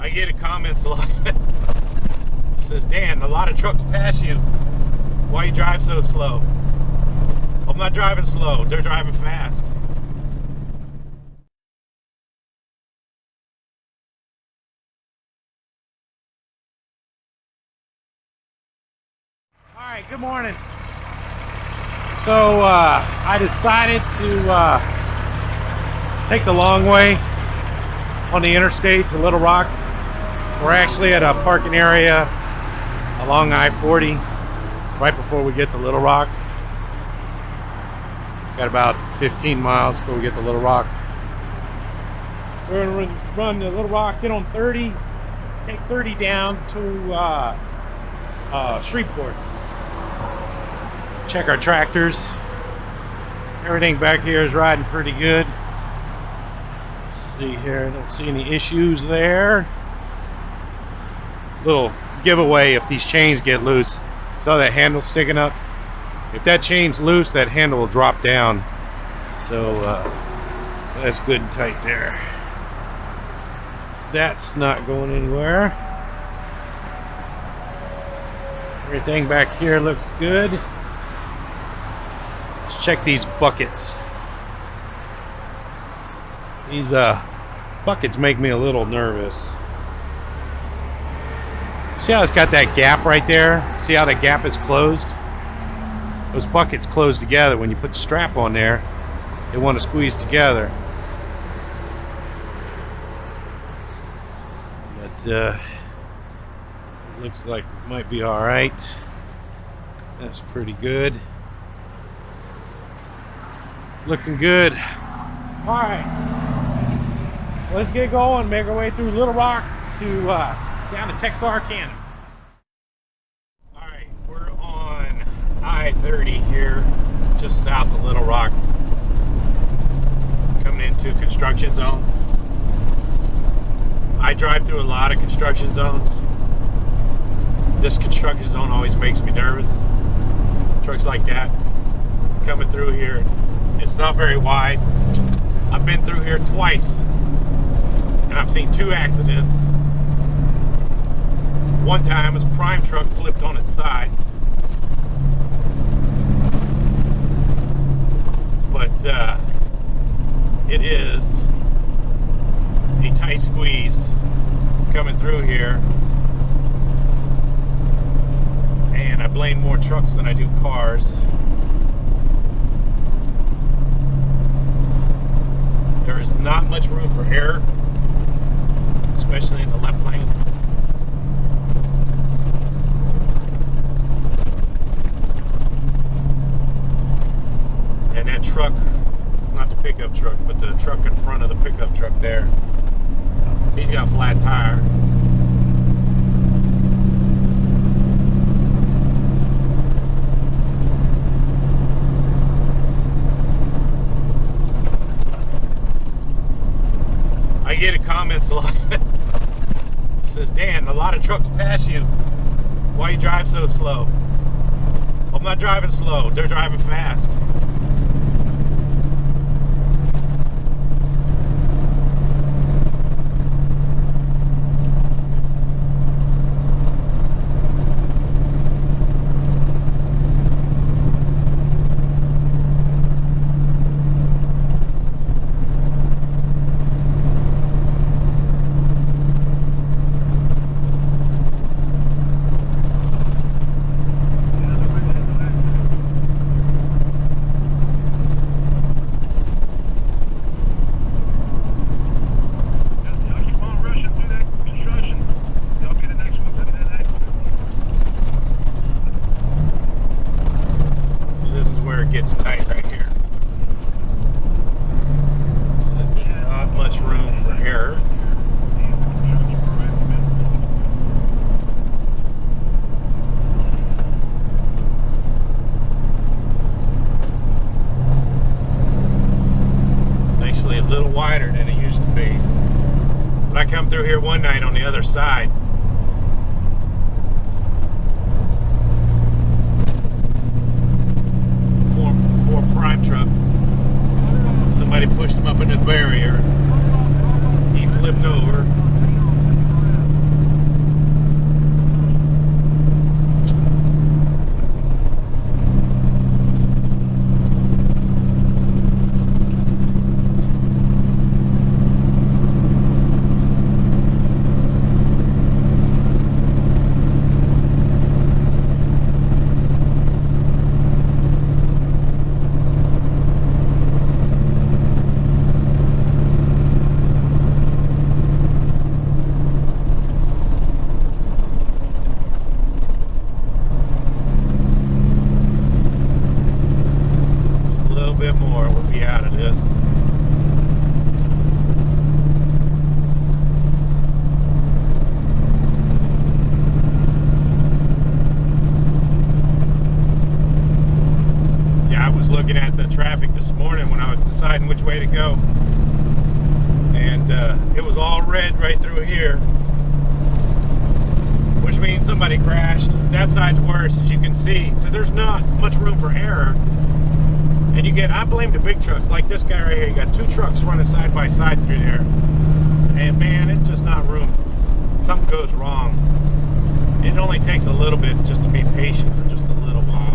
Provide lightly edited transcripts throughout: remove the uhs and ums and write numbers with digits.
I get comments a lot. It says, Dan, a lot of trucks pass you. Why you drive so slow? I'm not driving slow, they're driving fast. All right, good morning. So I decided to take the long way on the interstate to Little Rock. We're actually at a parking area along I-40 right before we get to Little Rock. Got about 15 miles before we get to Little Rock. We're going to run to Little Rock, get on 30, take 30 down to Shreveport. Check our tractors. Everything back here is riding pretty good. Let's see here, I don't see any issues there. Little giveaway if these chains get loose. Saw that handle sticking up? If that chain's loose, that handle will drop down. So that's good and tight there. That's not going anywhere. Everything back here looks good. Let's check these buckets. These buckets make me a little nervous. See how it's got that gap right there? See how the gap is closed? Those buckets close together. When you put the strap on there, they want to squeeze together. But it looks like it might be all right. That's pretty good. Looking good. All right, let's get going. Make our way through Little Rock to down to Texarkana. All right, we're on I-30 here, just south of Little Rock, coming into construction zone. I drive through a lot of construction zones. This construction zone always makes me nervous. Trucks like that coming through here. It's not very wide. I've been through here twice and I've seen 2 accidents. One time his prime truck flipped on its side. But it is a tight squeeze coming through here. And I blame more trucks than I do cars. There is not much room for error, especially in the left lane. And that truck, not the pickup truck, but the truck in front of the pickup truck there, he's got a flat tire. I get comments a lot. It says, Dan, a lot of trucks pass you. Why you drive so slow? I'm not driving slow, they're driving fast. Gets tight right here. So there's not much room for error. Actually a little wider than it used to be. But I come through here one night on the other side. Prime truck. Somebody pushed him up in the barrier. He flipped over. deciding which way to go. And it was all red right through here, which means somebody crashed. That side's worse, as you can see. So there's not much room for error. And you get, I blame the big trucks, like this guy right here. You got 2 trucks running side by side through there. And man, it's just not room. Something goes wrong. It only takes a little bit just to be patient for just a little while.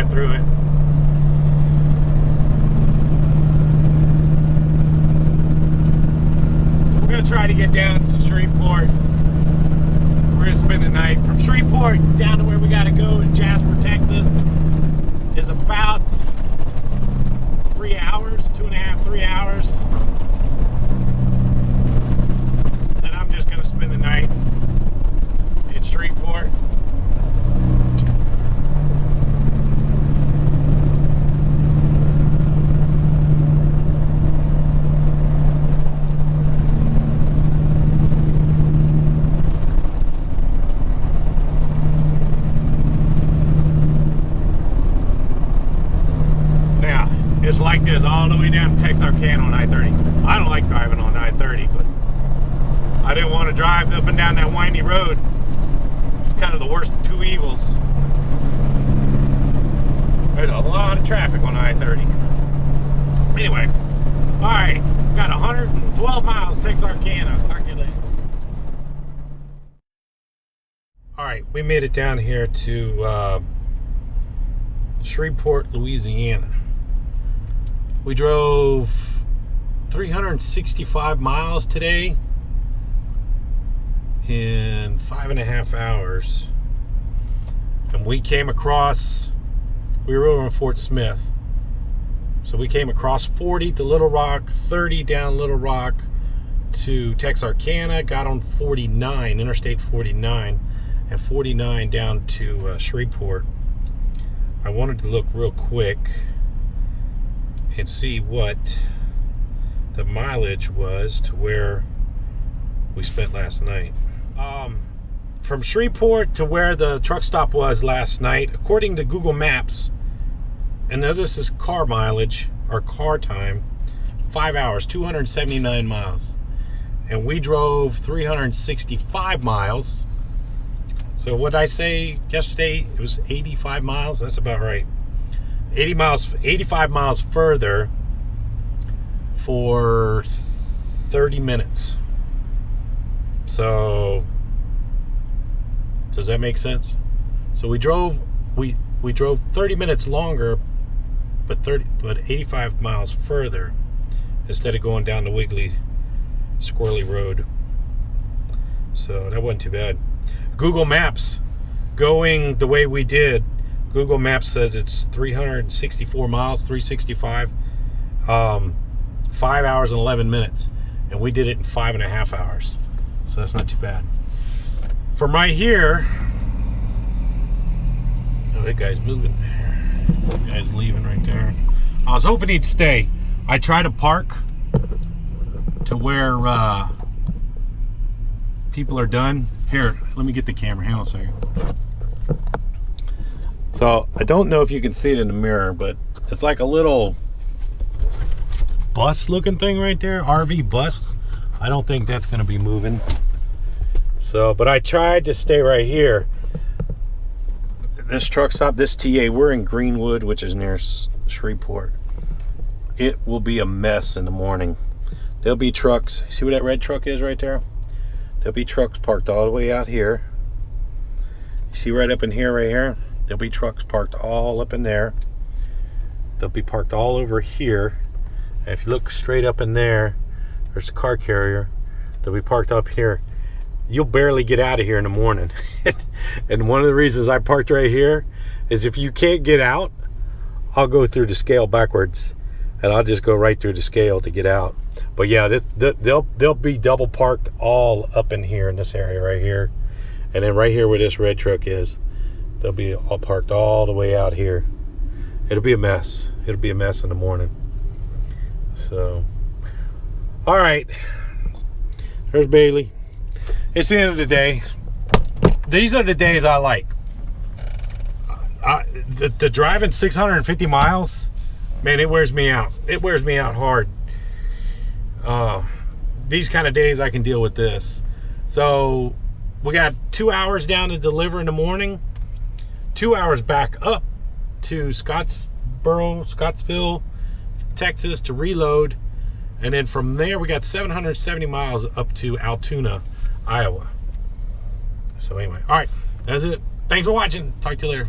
Through it. We're going to try to get down to Shreveport. We're going to spend the night. From Shreveport down to where we got to go in Jasper, Texas is about 3 hours, 2.5, 3 hours. And I'm just going to spend the night in Shreveport. It's like this all the way down to Texarkana on I-30. I don't like driving on I-30, but I didn't want to drive up and down that windy road. It's kind of the worst of 2 evils. There's a lot of traffic on I-30. Anyway, all right, got 112 miles Texarkana. Talk to you later. All right, we made it down here to Shreveport, Louisiana. We drove 365 miles today in 5.5 hours. And we came across, we were over in Fort Smith. So we came across 40 to Little Rock, 30 down Little Rock to Texarkana, got on 49, Interstate 49, and 49 down to Shreveport. I wanted to look real quick and see what the mileage was to where we spent last night. From Shreveport to where the truck stop was last night, according to Google Maps, and now this is car mileage or car time, 5 hours, 279 miles. And we drove 365 miles. So what did I say yesterday? It was 85 miles. That's about right. 85 miles further for 30 minutes. So does that make sense? So we drove 30 minutes longer, but 85 miles further instead of going down the wiggly squirrely road. So that wasn't too bad. Google Maps, going the way we did, Google Maps says it's 364 miles, 365, 5 hours and 11 minutes. And we did it in 5.5 hours. So that's not too bad. From right here, oh, that guy's moving. That guy's leaving right there. I was hoping he'd stay. I try to park to where people are done. Here, let me get the camera. Hang on a second. So I don't know if you can see it in the mirror, but it's like a little bus looking thing right there, RV bus. I don't think that's going to be moving. So, but I tried to stay right here. This truck stop, this TA, we're in Greenwood, which is near Shreveport. It will be a mess in the morning. There'll be trucks. See where that red truck is right there? There'll be trucks parked all the way out here. You see right up in here, right here? There'll be trucks parked all up in there. They'll be parked all over here. And if you look straight up in there, there's a car carrier. They'll be parked up here. You'll barely get out of here in the morning. And one of the reasons I parked right here is if you can't get out, I'll go through the scale backwards. And I'll just go right through the scale to get out. But yeah, they'll be double parked all up in here in this area right here. And then right here where this red truck is, they'll be all parked all the way out here. It'll be a mess. It'll be a mess in the morning. So, all right. There's Bailey. It's the end of the day. These are the days I like. The driving 650 miles, man, it wears me out. It wears me out hard. These kind of days I can deal with this. So we got 2 hours down to deliver in the morning, 2 hours back up to Scottsville, Texas to reload. And then from there, we got 770 miles up to Altoona, Iowa. So anyway, all right, that's it. Thanks for watching. Talk to you later.